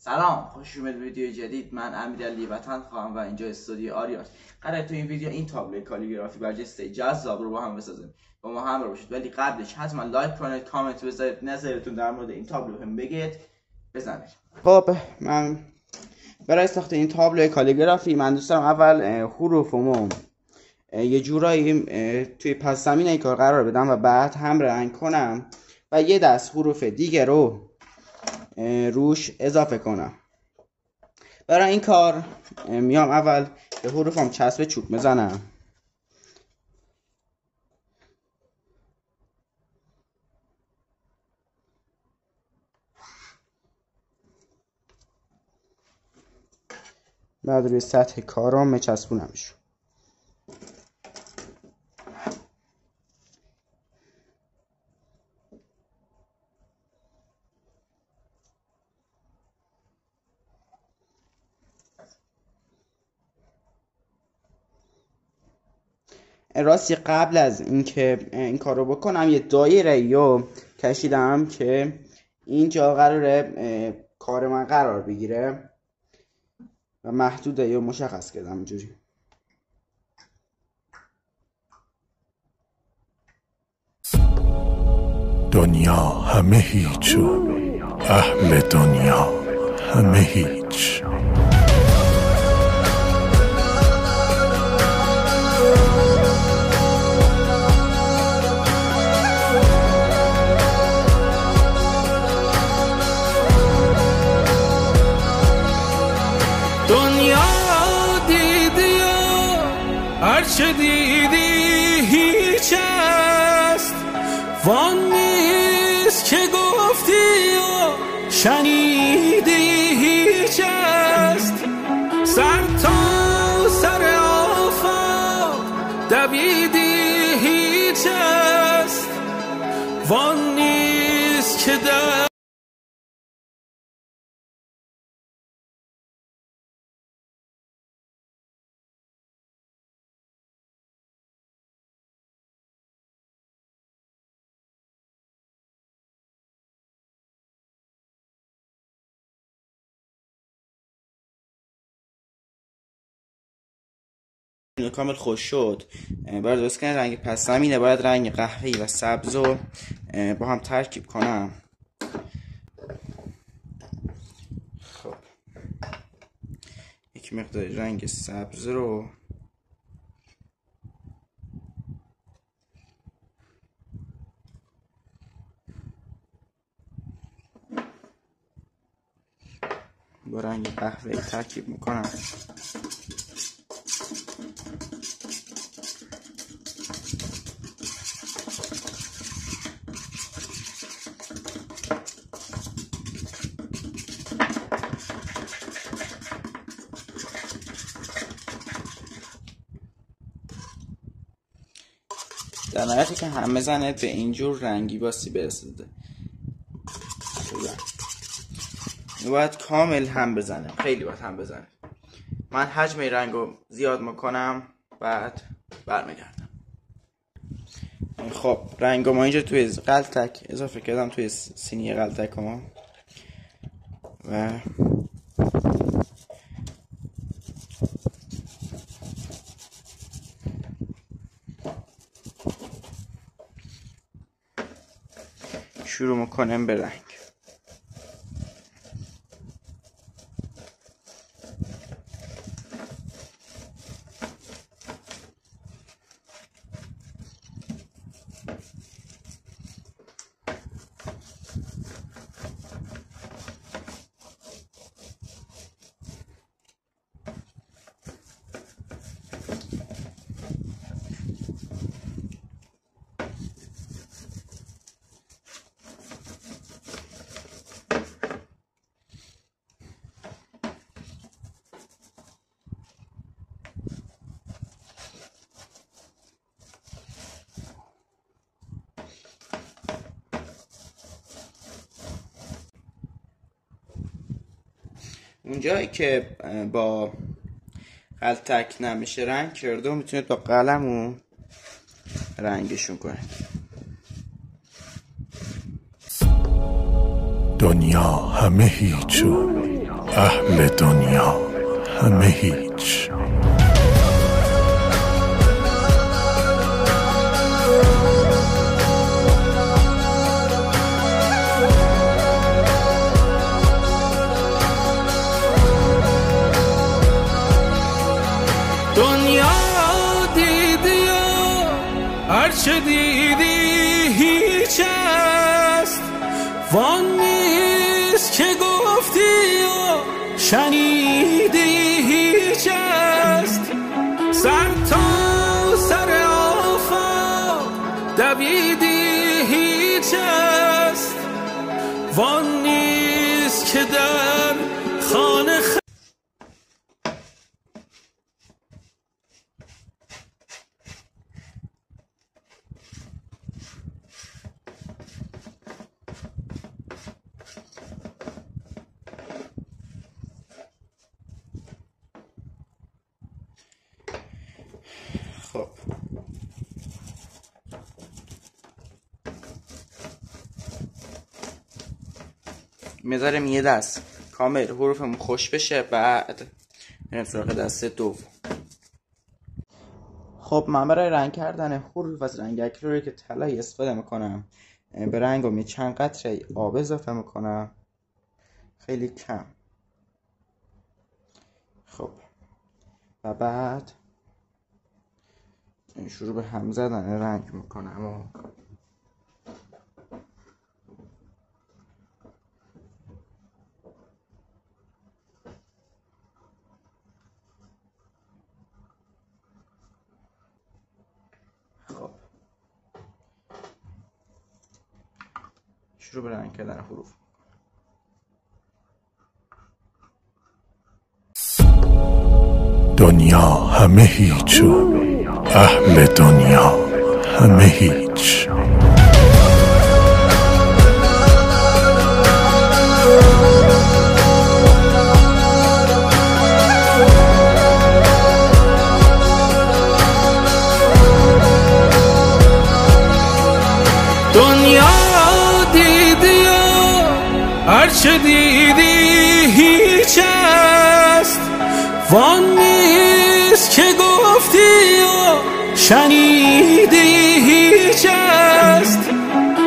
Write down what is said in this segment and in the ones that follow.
سلام، خوش اومد به ویدیو جدید. من امیرعلی وطن خواهم و اینجا استودیو آریارت. قراره تو این ویدیو این تابلو کالیگرافی برجسته جذاب رو با هم بسازیم. با ما همراه باشید، ولی قبلش حتما لایک کنید، کامنت بذارید، نظرتون در مورد این تابلو هم بگید. بزنید. خب من برای ساخت این تابلو کالیگرافی دوست دارم اول حروفمو یه جورایی توی پس زمینه کار قرار بدم و بعد هم رنگ کنم و یه دست حروف دیگه رو روش اضافه کنم. برای این کار میام اول به حروفم چسب چوب میزنم. بعد روی سطح کارم میچسبونمش. راستی قبل از اینکه این کار رو بکنم یه دایره رو کشیدم که اینجا قراره کار من قرار بگیره و محدوده یا مشخص کردم اینجوری. دنیا همه هیچ و اهل دنیا همه هیچ. دنیا دیدی و هرچه دیدی هیچ است، وان نیست که گفتی و شنیدی هیچ است. سر تا سر آفاق دویدی هیچ است، وان نیست که کامل خوش شد. برای درست کردن رنگ پس زمینه باید رنگ قهوه‌ای و سبز رو با هم ترکیب کنم. خب یک مقدار رنگ سبز رو با رنگ قهوه‌ای ترکیب میکنم. در نهایتی که هم بزنید به اینجور رنگی باسی برسیده. باید کامل هم بزنه، خیلی باید هم بزنه. من حجم رنگ رو زیاد میکنم بعد برمیگردم. خب رنگ ما اینجا توی قلتک اضافه کردم، توی سینی قلتک ها و شروع میکنم به رنگ. اونجایی که با قلتک نمیشه رنگ کرده و میتونید با قلمو رنگشون کنید. دنیا همه هیچ و اهل دنیا همه هیچ. دنیا دیدی و هرچه دیدی هیچ است، وان نیست که گفتی و شنیدی هیچ است. سر تا سر آفاق دویدی هیچ است، وان نیست که در خانه خب میذارم یه دست کامل حروفمون خوش بشه، بعد میرم سراغ دست دوم. خب من برای رنگ کردن حروف از رنگ اکریلیک طلایی استفاده میکنم. به رنگم یه چند قطره آب اضافه میکنم، خیلی کم. خب و بعد شروع به هم زدن رنگ میکنم و خب شروع به رنگ کردن حروف. دنیا همه هیچ و اهل دنیا همه هیچ. دنیا دیدی و هرچه دیدی هیچ است، وان نیست که گفتی و شنیدی هیچ است.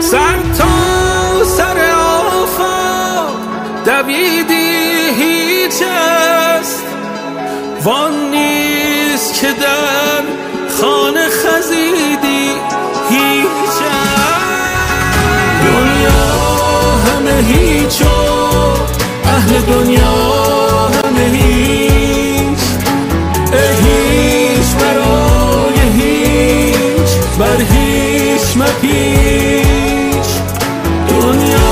سر تا سر آفاق دویدی هیچ است، وان نیست که در خانه خزیدی هیچ است. دنیا همه هیچ و اهل دنیا همه هیچ. هیچ برای هیچ بر هیچ مپیچ. دنیا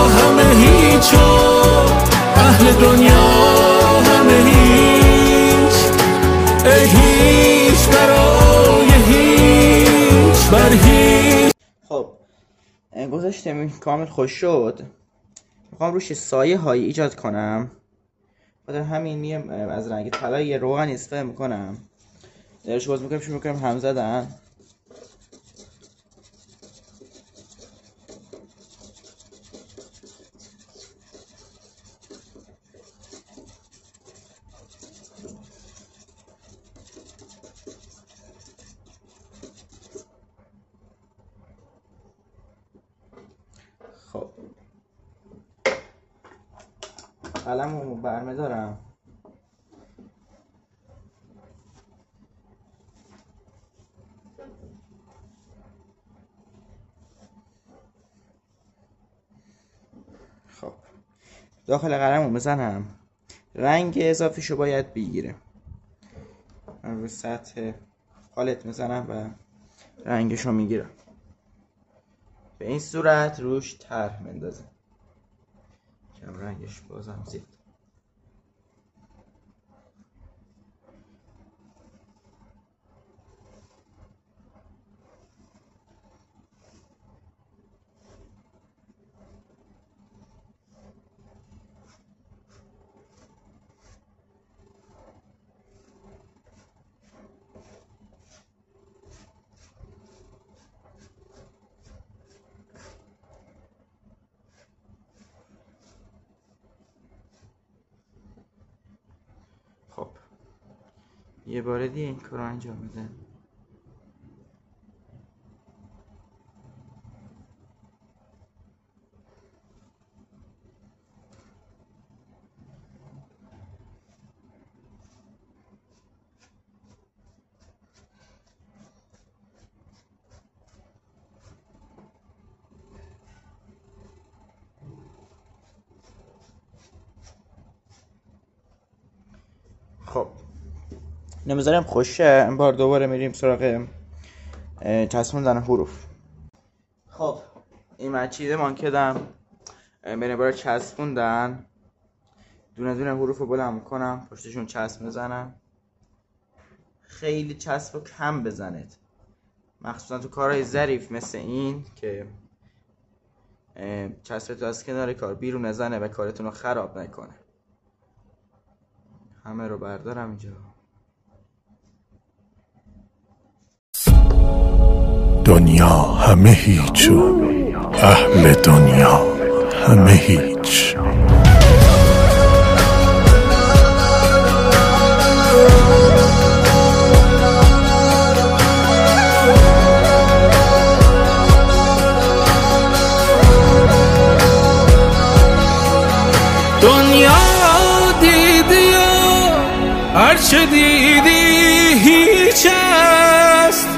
همه هیچ و اهل دنیا همه هیچ. هیچ برای هیچ بر هیچ. خب گذاشتم کامل خوش شد، میخوام روش سایه هایی ایجاد کنم. خاطر همین میم از رنگ طلایی یه روغن استفاده میکنم، درش باز میکنم، شروع میکنم هم زدن. خب قلمو برمه دارم، خب داخل قلمو بزنم، رنگ اضافیشو باید بگیره. من رو سطح پالت میزنم و رنگشو میگیرم. به این صورت روش طرح مندازم. کم رنگش بازم زیاد. یه بار دیگه این کار رو انجام بده. خب نمیذارم خوشه. این بار دوباره میریم سراغ چسبوندن حروف. خب این من چیدمان کردم، بریم برای چسبوندن. دونه دونه حروف رو بلند میکنم، پشتشون چسب میزنم. خیلی چسب رو کم بزنید، مخصوصا تو کارهای ظریف مثل این که چسبتو از کنار کار بیرون نزنه و کارتون رو خراب نکنه. همه رو بردارم اینجا. دنیا همه هیچ و اهل دنیا همه هیچ. دنیا دیدی و هرچه دیدی هیچ است،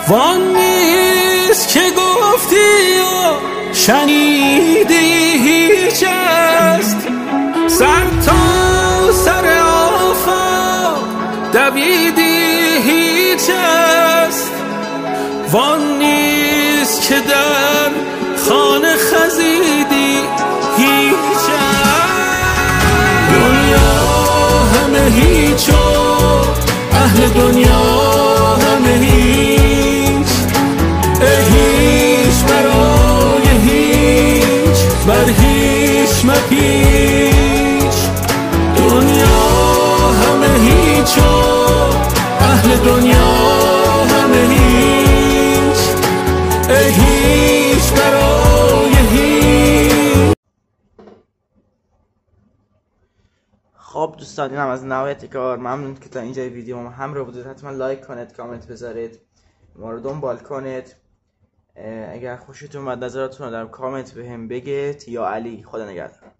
وان نیست که گفتی و شنیدی هیچ است. سر تا سر آفاق دویدی هیچ است، وان نیست که در خانه خزیدی هیچ است. دنیا همه هیچ و اهل دنیا همه هیچ. هیچ برای هیچ بر هیچ مپیچ. دنیا همه هیچ و اهل دنیا همه هیچ. هیچ برای هیچ. خب دوستان اینم از نهایت کار. ممنون که تا اینجای ویدیو ما همراه بودید. حتما لایک کنید، کامنت بذارید، ما رو دنبال کنید. اگر خوشتون اومد نظراتتون رو در کامنت بهم بگید. یا علی، خدا نگهدار.